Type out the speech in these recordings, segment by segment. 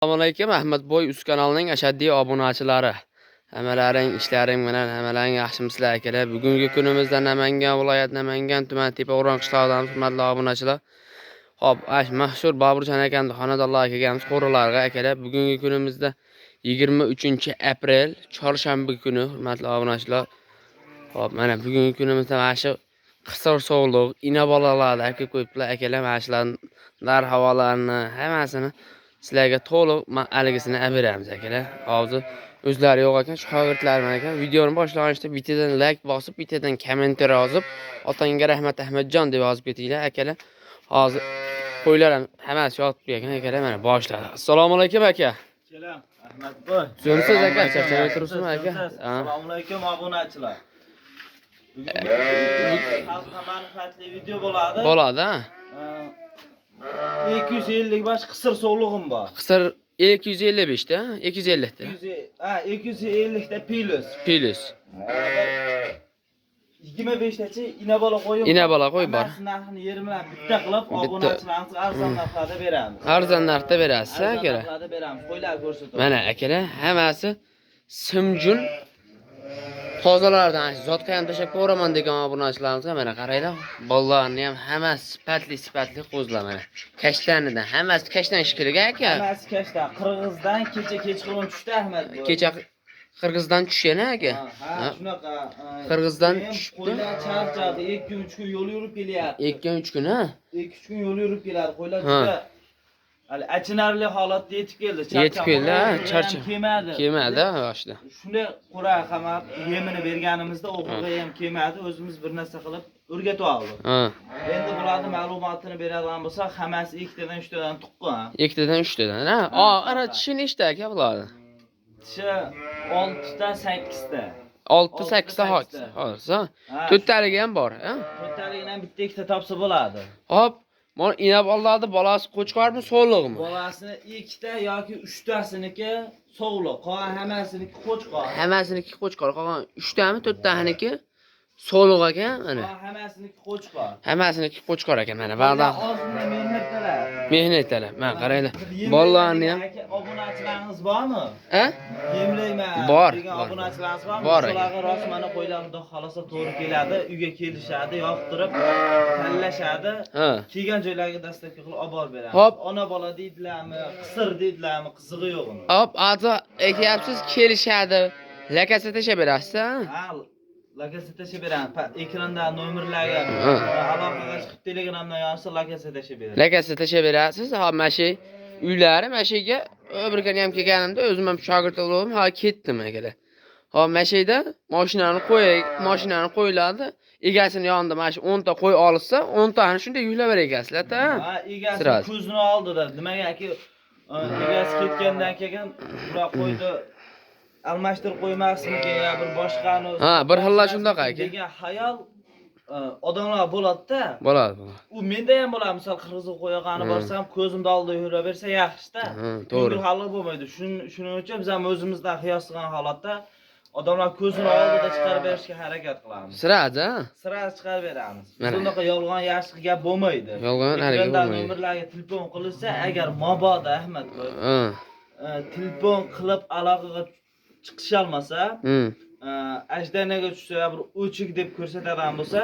Assalomualaykum Ahmadboy Uz kanalining ashaddiy obunachilari. Hammalaring ishlaring bilan hammalaring yaxshimisizlar akalar. Bugungi kunimizda Namangan viloyat Namangan tuman Tepa O'ron qishlog'idan hurmatli obunachilar. Xo'p, mashhur Boburjon akamning xonadonlarga kelganmiz qo'rilarga akalar. Bugungi kunimizda 23-aprel chorshanba kuni hurmatli obunachilar. Xo'p, mana bugungi kunimizda mana shu qisir sog'liq, ina bolalarni aka qo'yiblar akalar. Mana shularning havolarni hammasini sizlarga to'liq haligisini olib beramiz akalar. Hozir o'zlari yo'q ekan, shogirdlar bilan ekan. Videoni boshlang'ida bittadan like bosib, bittadan kommentar yozib, otangga rahmat Ahmadjon deb yozib ketinglar akalar. Hozir qo'ylar ham hammasi yotib ekan akalar. Mana boshladi. Assalomu alaykum aka. Selam Ahmadboy. So'msiz aka, charchamay turibsizmi aka? Assalomu alaykum obunachilar. Bugun xalqqa manfaatli video bo'ladi. Bo'ladi, ha? 250 baş qisir sog'lig'im bor. Qisir 255 da, 250 da. 250 da pilus. Pilus. 25 tachi ina bola qo'yib. Ina bola qo'yib bor. Narxini yerimlab bitta qilib obunachilarga arzon narxlarda beramiz. Arzon narxda berasiz, akalar. Narxlarda beramiz. Qo'ylar ko'rsatamiz. Mana akalar, hammasi simjun qo'zalardan zotga ham tashab ko'raman degan obunachilarimizga mana qaranglar. Bolalarni ham hammasi sifatli qo'zlar mana. Kashtanidan, hammasi kashtan shikiliga aka. Hammasi kashtan. Qirg'izdan kechqurun tushdi Ahmad. Kecha Qirg'izdan tushgan aka. Ha, shunaqa. Qirg'izdan tushdi. Qo'ylar charchadi, 2-3 kun yo'l yurib kelyapti. 2-3 kun, ha? 2-3 kun yo'l yurib keladi. Qo'ylar juda hali achinarli holatda yetib keldi. Yetib keldi, ha, charchab. Kelmadi. Kelmadi boshida. Shunday qura qamab yemini berganimizda o'g'ilga ham kelmadi. O'zimiz bir narsa qilib o'rgatib oldik. Ha. Endi bularni ma'lumotini beradigan bo'lsa, hammasi 2 tadan 3 tadan tuqqan. 2 tadan 3 tadan, ha? Ara tishi nechta aka bularni? Tishi 6 ta 8 ta. 6-8 ta hozir. 4 taligi ham bor, ha? 4 taligidan bitta 2 ta topsa bo'ladi. Hop, mana inab oladi, bolasi qo'chqormi, so'liqmi? Bolasini 2 ta yoki 3 tasiniki so'g'liq, qolgan hammasiniki qo'chqor. Hammasiniki qo'chqor, qolgan 3 tami, 4 taniki so'liq ekan, mana. Hammasiniki qo'chqor. Hammasiniki qo'chqor ekan, mana. Ba'dan Ozgina mehnatdalar. mehnatdalar. Mana qaranglar. Bolalarni ham obunachilaringiz bormi? ha? Yemlayman. Bor. Degan obunachilaringiz bormi? Bor. Ularga rost mana qo'ylarni xolasa to'g'ri keladi, uyga kelishadi, yoqtirib tanlashadi. Ha. Kelgan joylarga dastlabki qilib olib borib beramiz. Hop. Ona bola deydilarmi, qisir deydilarmi, qizig'i yo'q uni. Hop, azo aytyapsiz, kelishadi. Lakasa tashlab berasiz, ha? Ha, lakasa tashlab beramiz. Ekranda nomerlarga aloqaga chiqib Telegramdan yozsa lakasa tashlab beramiz. Lakasa tashlab berasiz. Hop, mana shu uylari, mana shu yerga o'birkan ham kelganimda o'zim ham shogird bo'ldim, ha ketdim akalar. Hop, mana shu yerda mashinani qo'yiladi. Egasini yonida mana shu 10 ta qo'y olsa, 10 tani shunday yuklab berekasizlar-da. Ha, egasi ko'zini oldida. Nimagaki egasi ketgandan keyin ular qo'ydi almashtirib qo'ymasmikin yo bir boshqani. Ha, bir xilla shundaqa aka. Degan xayol odamlar bo'ladi-da. Bo'ladi. U menda ham bo'ladi. Misol qirg'izga qo'yagani borsam, ko'zimda oldida yuraversa yaxshi-da. To'g'ri. Hali bo'lmaydi. Shuning uchun biz ham o'zimizdan qiyos qilgan holatda odamlar ko'zini oldida chiqarib berishga harakat qilamiz. Sirada, ha? Sirasi chiqarib beramiz. Bunaqa yolg'on yashiq gap bo'lmaydi. Yolg'on harakat bo'lmaydi. Nomerlarga telefon qilsa, agar mabodo Ahmadboy telefon qilib aloqaga chiqisha olmasa, ajdanaga tushsa, bir o'chik deb ko'rsatadigan bo'lsa,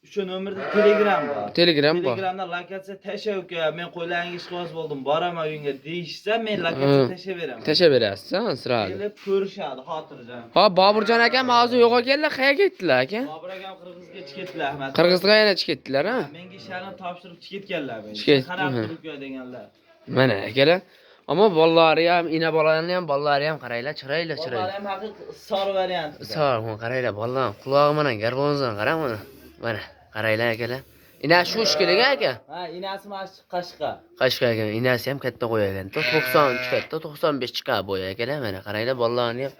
o'sha nomerda Telegram bor. Telegram bor. Telegramda lokatsiya tasha uka, men qo'ylaringiz ishqiboz bo'ldim, boraman uyingga deyishsa, men lokatsiya tasha beraman. Tasha berasiz, ha, sirada. Kelib ko'rishadi, xotirjam. Hop, Boburjon akam hozir yo'q ekanlar, qayerga ketdilar aka? Bobur akam Qirg'izga chiqib ketdilar, Ahmad. Qirg'izga yana chiqib ketdilar, ha? Menga ishlarni topshirib chiqib ketganlar men. Qarab turibga deganlar. Mana akalar. Ammo bolalari ham, ina bolalarni ham, bolalari ham qaranglar, chiroyli. Bolalari ham haqiqiy sor variant. Sor, qaranglar, bolalar quloq bilan, garbondan qarang mana. Mana, qaranglar akalar. Ina shu ishkiliga aka? Ha, inasi mana Qashqa. Qashqa ekan, inasi ham katta qo'y ekan. 90 chiqadi, 95 chiqadi bo'y akalar. Mana qaranglar, bolalarni ham.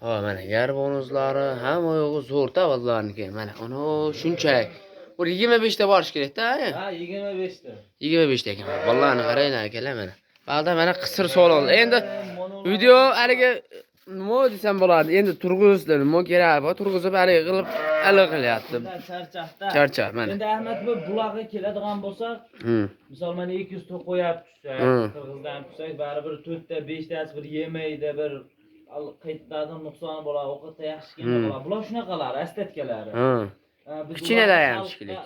Ha, mana garbonuzlari hamma yo'g'i zo'rda bolalarniki. Mana uni shuncha. Bir 25 ta borish kerak-da. Ha, 25 ta. 25 ta ekan. Bolalarni qaranglar akalar mana. Balda mana qisir so'lol. Endi video haliga nima desam bo'ladi? Endi turg'izdi, nima kerak bor? Turg'izib haligi qilib, qilyapti. Bundan charchaqda. Charchaq mana. Endi Ahmad bu bulog'iga keladigan bo'lsa, misol mana 200 ta qo'yib tushsak, qirg'izdan tushsak, baribir 4 ta, 5 tasi bir yemaydi, bir qaytadan nuqsoni bo'ladi, ovqatda yaxshigina bo'ladi. Bular shunaqalar, astatkalari. Kichkinalar ham ishkilik.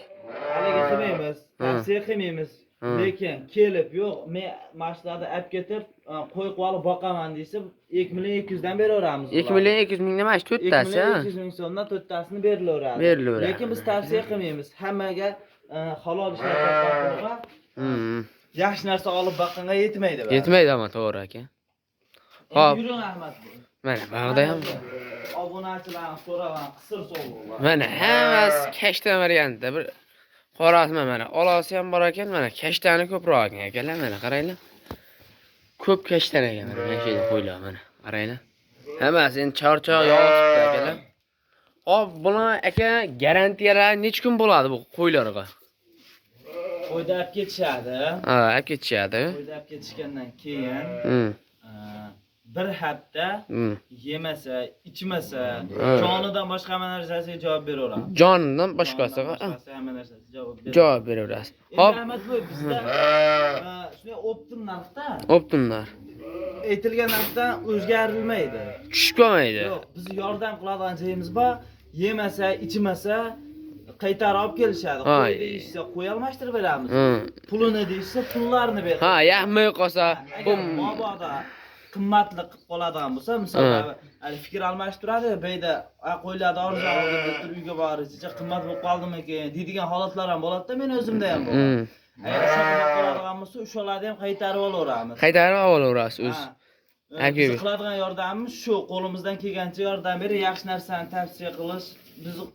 Haliga qilmaymiz, tavsiya qilmaymiz. Lekin kelib, yo'q, men mashlarda olib ketib, qo'y qolib boqaman desa, 2 million 200 dan beraveramiz. 2 million 200 ming nima ish 4 tasi? 2 million 200 ming so'mdan 4 tasini berilaveradi. Lekin biz tavsiya qilmaymiz. Hammaga halol ishlar topganlarga yaxshi narsa olib boqqanga yetmaydi. Yetmaydi ama to'g'ri aka. Hop. Yuring Ahmad. Mana bog'da ham obunachilarni so'ragan qisir sovg'alar. mana hammasi kashtan variantda bir qorasma mana. Olasi ham bor ekan, mana kashtani ko'proq ekan akalar, mana qaranglar. Ko'p kashtan ekan mana bu yerda qo'ylar mana. Qaranglar. Hammasi endi charchoq yotibdi akalar. Hop, buni aka garantiyalar necha kun bo'ladi bu qo'ylarga? Qo'yda olib ketishadi. Ha, olib ketishadi. Qo'yda olib ketishgandan keyin bir hafta yemasa, ichmasa, jonidan boshqa hamma narsasiga javob beraveramiz. Jonidan boshqasiga hamma narsasiga javob beraverasiz. Hop, Ahmad bu bizda shunday optim narxda, optimlar. aytilgan narxdan o'zgarilmaydi. Tushib qolmaydi. Yo'q, biz yordam qiladigan joyimiz bor. Yemasa, ichmasa qaytarib olib kelishadi. Qo'y deyishsa, qo'y almashtirib beramiz. Pulini deyishsa, pullarni beramiz. Ha, yaxmay qolsa, bu mabodo qimmatli qilib qoladigan bo'lsa, masalan, fikr almashtiradi, beyda qo'ylarni orzu olib turib uyga borishcha qimmat bo'lib qoldimikin deydigan holatlar ham bo'ladi-da, men o'zimda ham bor. Agar o'sha qiladigan bo'lsa, o'shalarni ham qaytarib olaveramiz. Qaytarib olaverasiz o'z. Biz qiladigan yordamimiz shu, qo'limizdan kelgancha yordam berib, yaxshi narsani tavsiya qilish bizning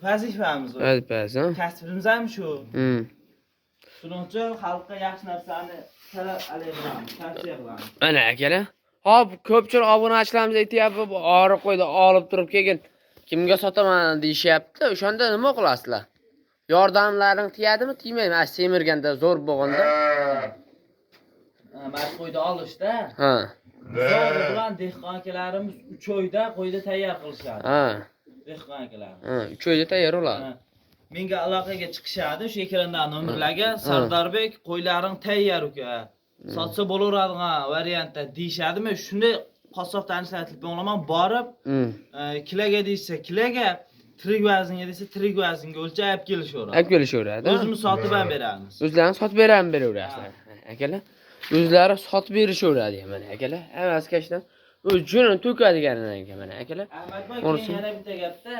vazifamiz. Vazifasi. Kasbimiz ham shu. Shuning uchun xalqqa yaxshi narsani talab qilamiz, tavsiya qilamiz. Mana akalar. Hop, ko'pchilik obunachilarimiz aytayapti, bu og'riq qo'ydi, olib turib kelgin. Kimga sotaman deyishyapti. O'shanda nima qilasizlar? Yordamlaring tegadimi, tegmaymi? Semirganda, zo'r bo'lganda. Mana qo'ydi olishda. Ha. Zo'r bilan dehqon akalarimiz 3 oyda qo'ydi tayyor qilishadi. Ha. Dehqon akalar. Ha, 3 oyda tayyor bo'ladi. Menga aloqaga chiqishadi, o'sha ekrandan nomerlarga Sardorbek qo'ylaring tayyor uka. Sotsa bo'laveradigan variantda deyishadi. Men shunday qassob tanishlar telefon olaman, borib, kiloga deysa, kiloga, tirik vaznga desa, tirik vaznga o'lchab kelishaveradi. Olib kelishaveradi. O'zimiz sotib ham beramiz. O'zlarini sotib beraverasizlar. Akalar, o'zlari sotib berishaveradi mana akalar. Hammasi kashdan o'z junini to'kadiganidan mana akalar. Ahmadboy, keyin yana bitta gapda.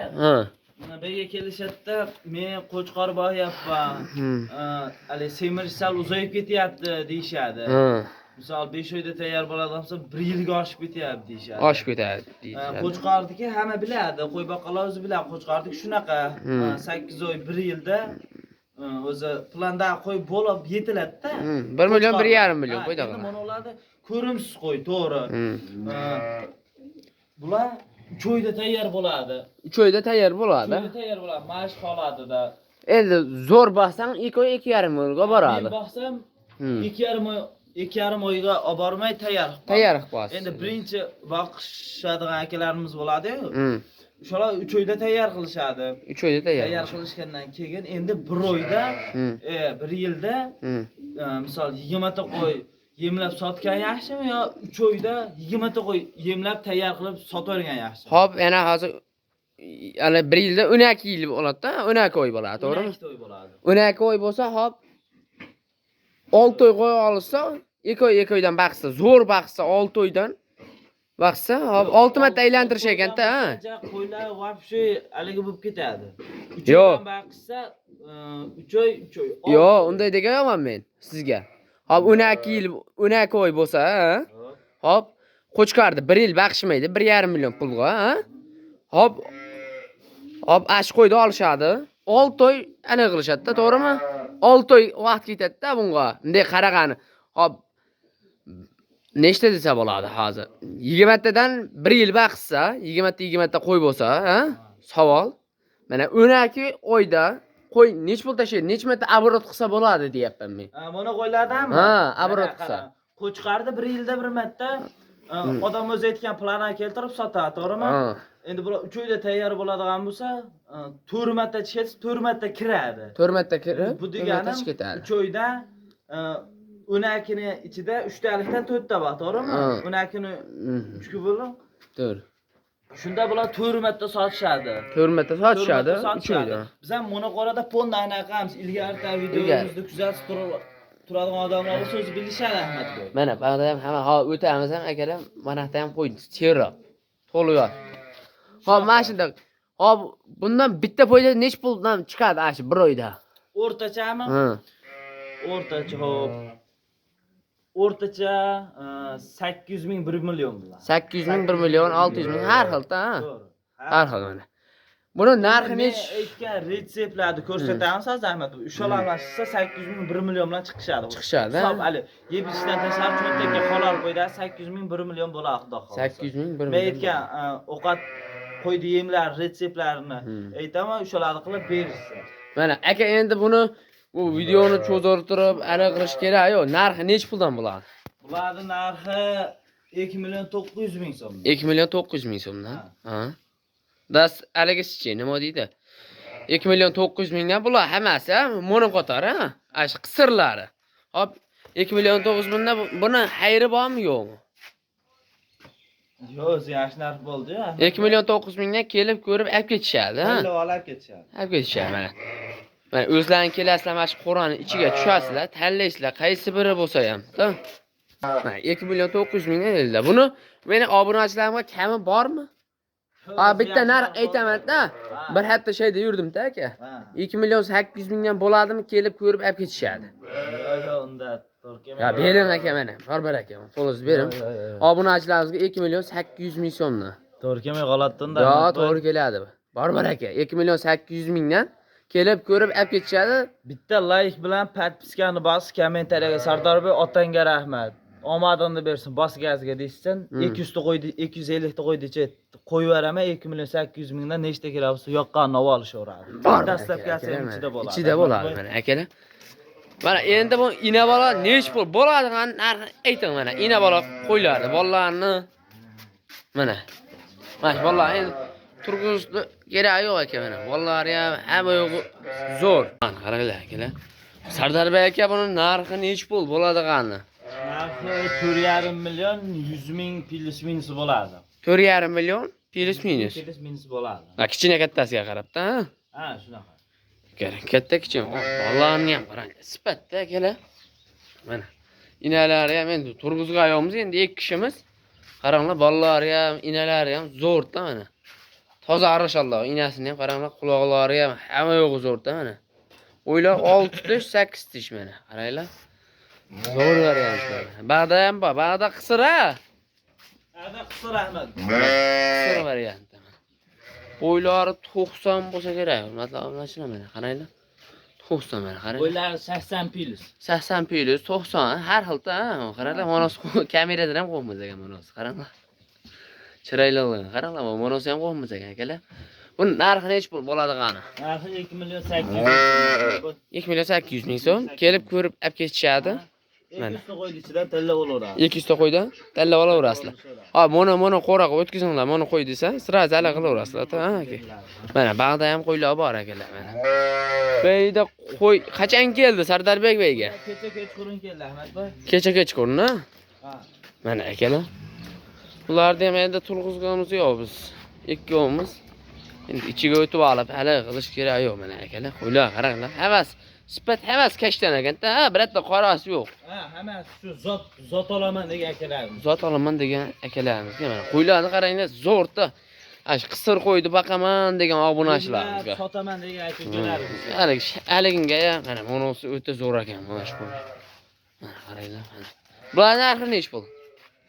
Mana birga kelishadi-da, men qo'chqor bo'yapman. Hali semirish sal uzayib ketyapti deyshadi. Misol 5 oyda tayyor bo'ladigan bo'lsa 1 yilga oshib ketyapti deyshadi. Oshib ketadi deyshadi. Qo'chqorniki hamma biladi, qo'y boqalar o'zi biladi. Qo'chqorniki shunaqa 8 oy 1 yilda o'zi planda qo'y bo'lib yetiladi-da. 1 million 1,5 million qo'yda qoladi. Mana ularda ko'rimsiz qo'y, to'g'ri. Bular 3 oyda tayyor bo'ladi. 3 oyda tayyor bo'ladi. 3 oyda tayyor bo'ladi, mashq holatida. Endi zo'r baxsang 2 oy 2,5 oyga boradi. Men baxsam 2,5 oyga olib bormay tayyor. Tayyor qilib qo'yasiz. Endi birinchi boqishadigan akalarimiz bo'ladi-ku. O'shalar 3 oyda tayyor qilishadi. 3 oyda tayyor. Tayyor qilishgandan keyin endi 1 oyda, 1 yilda misol 20 ta qo'y yemlab sotgan yaxshimi yo 3 oyda 20 ta qo'y yemlab tayyor qilib sotavergan yaxshimi? Hop, yana hozir ana 1 yilda 12 yil bo'ladi-da, 12 oy bo'ladi, to'g'rimi? 12 oy bo'ladi. 12 oy bo'lsa, hop 6 oy qo'y olsa, 2 oy 2 oydan baqsa, zo'r baqsa 6 oydan baqsa, hop 6 marta aylantirish ekan-da, ha. Qo'ylar vobshe haligi bo'lib ketadi. 3 Yo'q. oydan baqsa 3 oy, 3 oy. Yo'q, unday deganman men sizga. Hop 12 yil, 12 oy bo'lsa, ha? Hop, qo'chqardi 1 yil baqishmaydi, 1,5 million pulga, ha? Hop ash qo'ydi olishadi. 6 oy ana qilishadi-da, to'g'rimi? 6 oy vaqt ketadi-da bunga. Bunday qaragani. Hop nechta desa bo'ladi hozir? 20 tadan 1 yil baqsa, 20 ta qo'y bo'lsa, ha? Savol. Mana 12 oyda qo'y nech pul tashlaydi, nech marta abrot qilsa bo'ladi deyapman men. Mana qo'ylardanmi? Ha, abrot qilsa. Qo'chqardi 1 yilda 1 marta odam o'zi aytgan planni keltirib sotadi, to'g'rimi? Endi bular 3 oyda tayyor bo'ladigan bo'lsa, 4 marta chiqsa 4 marta kiradi. 4 marta kirib, Bu degani 3 oyda 12 ni ichida 3 talikdan 4 ta bor, to'g'rimi? 12 ni 3 ga bo'lib. To'g'ri. Shunda bular 4 marta sotishadi. 4 marta sotishadi, 3 oyda. Biz ham Monoqorada fonda anaqamiz, ilgari videomizni kuzatib turadigan odamlar bo'lsa o'zi bilishadi Ahmadboy. Mana baqda ham hamma o'tamiz ham akalar, mana yerda ham qo'ydi, teriroq. To'liq. Hop, mana shunda. Hop, bundan bitta poyda nech puldan chiqadi ashi bir oyda? O'rtachami? O'rtacha hop. O'rtacha 800 ming 1 million bular. 800 ming 1 million 600 ming har xilda, ha? Har xil mana. Buni narxi nech? Aytgan retseptlarni ko'rsatamiz Ahmad. Ushalar bilan 800 ming 1 million bilan chiqishadi. Chiqishadi. Hisob ali. Yebishdan tashlab cho'ntakka halol qo'yda 800 ming 1 million bo'ladi, xudo xohlasa. 800 ming 1 Men million. aytgan ovqat qo'ydi yemlar retseptlarini aytaman, ushalarni qilib berishsin. Mana aka endi buni bu videoni cho'zortirib aniq qilish kerak. Yo'q, narxi nech puldan bo'ladi? Bularning narxi 2 million 900 ming so'm. 2 million 900 ming so'mdan. Ha. Das aligisichi nima deydi? 2 million 900 mingdan bular hammasi, mo'nin qatori, ha? Ash qisirlari. Hop, 2 million 900 mingdan buni xayri bormi, yo'qmi? Yo'q, yaxshi narx bo'ldi-ku. 2 million 900 mingdan kelib ko'rib olib ketishadi, ha? Olib ketishadi. Olib ketishadi mana. Mana o'zlaring kelasizlar, mana shu qo'rani ichiga tushasizlar, tanlaysizlar, qaysi biri bo'lsa ham, da? Mana 2 million 900 mingdan dedilar. Buni meni obunachilarimga kami bormi? Ha, bitta narx aytaman-da. Bir hafta şeyda yurdim-da aka. 2 million 800 mingdan bo'ladimi, kelib ko'rib olib ketishadi. Yo'q, unda to'g'ri. Ya bering aka mana, barbar aka, pulni bering. Obunachilarimizga 2 million 800 ming so'mni. To'g'ri kelmay qoladida. Yo, to'g'ri keladi. Barbar aka, 2 million 800 mingdan kelib ko'rib olib ketishadi. Bitta like bilan podpiskani bos, kommentariyaga Sardorbek otangga rahmat. Omadingni bersin, bos gazga deysin. 200 ta qo'ydi, 250 ta qo'ydicha qo'yib beraman, 2 million 800 mingdan nechta keladi, yoqqanini olib olishaveradi. Dastlabkasi ham ichida bo'ladi. Ichida bo'ladi mana akalar. Mana endi bu ina bola nech pul bo'ladigan narxni ayting mana. Ina bola qo'ylardi, bolalarni mana. Mana bolalar endi turg'izdi kerak yo'q aka mana. Bolalari ham hamma yo'g'i zo'r. Mana qaranglar akalar. Sardorbek aka buni narxi nech pul bo'ladiganini. Narxi 4,5 million 100 ming plus minus bo'ladi. 4,5 million plus minus. Plus minus bo'ladi. Ha, kichkina kattasiga qarabda, ha? Ha, shunaqa. Katta kichik. Bolalarni ham qarang. Sifatda akalar. Mana. Inalari ham endi turg'izg'ayamiz endi 2 kishimiz. Qaranglar, bolalari ham, inalari ham zo'rda mana. Toza arashalloh, inasini ham qaranglar, quloqlari ham hamma yo'g'i zo'rda mana. O'ylar 6 tish, 8 tish mana. Qaranglar. Zo'r variantlar. Bag'da ham bor, bag'da qisir ha. Ada qisir Ahmad. Qisir variant. Bo'ylari 90 bo'lsa kerak. Matlablashilar mana, qaranglar. 90 mana, qarang. Bo'ylari 80 plus. 80 plus 90 har xilda, ha. Qaranglar, monos kameradan ham qo'yamiz ekan monos. Qaranglar. Chiroyli, qaranglar, monos ham qo'yamiz ekan akalar. Buni narxi nech pul bo'ladigani? Narxi 2 million 800 ming. 2 million 800 ming so'm. Kelib ko'rib olib ketishadi. 200 ta qo'ydi ichidan tallab olaveradi. 200 ta qo'ydan tallab olaverasizlar. Ha, mono qo'raqa o'tkazinglar, mono qo'y desa, sira zala qilaverasizlar, ha aka. Mana bag'da ham qo'ylar bor akalar mana. Beyda qo'y qachon keldi Sardorbek beyga? Kecha kechqurun keldi Ahmadboy. Kecha kechqurun, ha? Ha. Mana akalar. Bularni ham endi turg'izganimiz yo'q biz. Ikkovimiz. Endi ichiga o'tib olib, hali qilish kerak yo'q mana akalar. Qo'ylar qaranglar. Havas, sifat havas kashtan ekanda, ha, birotta qorasi yo'q. Ha, hammasi shu zot olaman degan akalarimiz. Zot olaman degan akalarimizga mana. Qo'ylarni qaranglar, zo'rda. Ash qisir qo'ydi baqaman degan obunachilarimizga. Sotaman degan akalarimiz. Haliginga mana monosi o'ta zo'r ekan mana shu qo'y. Mana qaranglar mana. Bular narxi nech pul?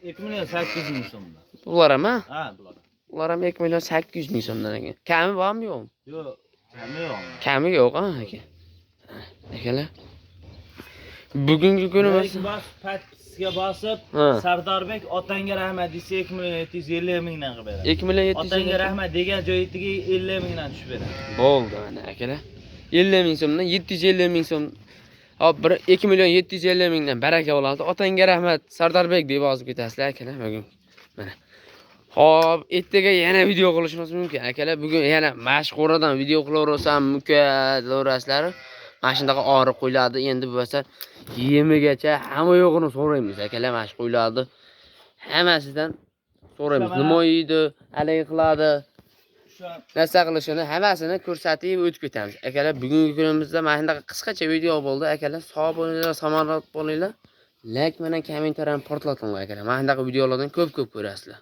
2 million 800 ming so'm. Bular ham, ha? Ha, bular. Ular ham 2 million 800 ming so'mdan ekan. Kami bormi yo'qmi? Yo'q, kami yo'q. Kami yo'q, ha aka. Akalar. Bugungi kunimiz podpiskaga bosib, Sardorbek otangga rahmat desa 2 million 750 mingdan qilib beradi. 2 million 750. Otangga rahmat degan joyiga 50 mingdan tushib beradi. Bo'ldi mana akalar. 50 ming so'mdan 750 ming so'm. Hop, 2 million 750 mingdan baraka bo'ladi. Otangga rahmat Sardorbek deb yozib ketasizlar akalar bugun. Mana. Hop, ertaga yana video qilishimiz mumkin. Akalar, bugun yana mashqoradan video qilaversam mukadlaverasizlar. Mana shundaqa og'riq qo'yiladi. Endi bo'lsa yemigacha hamma yo'g'ini so'raymiz. Akalar, mashq qo'yiladi. Hammasidan so'raymiz. Nima yeydi, haligi qiladi, narsa qilishini hammasini ko'rsatib o'tib ketamiz. Akalar, bugungi kunimizda mana shunday qisqacha video bo'ldi. Akalar, sog' bo'linglar, salomat bo'linglar. Like bilan kommentariy portlating akalar. Mana shunday videolardan ko'p ko'rasizlar.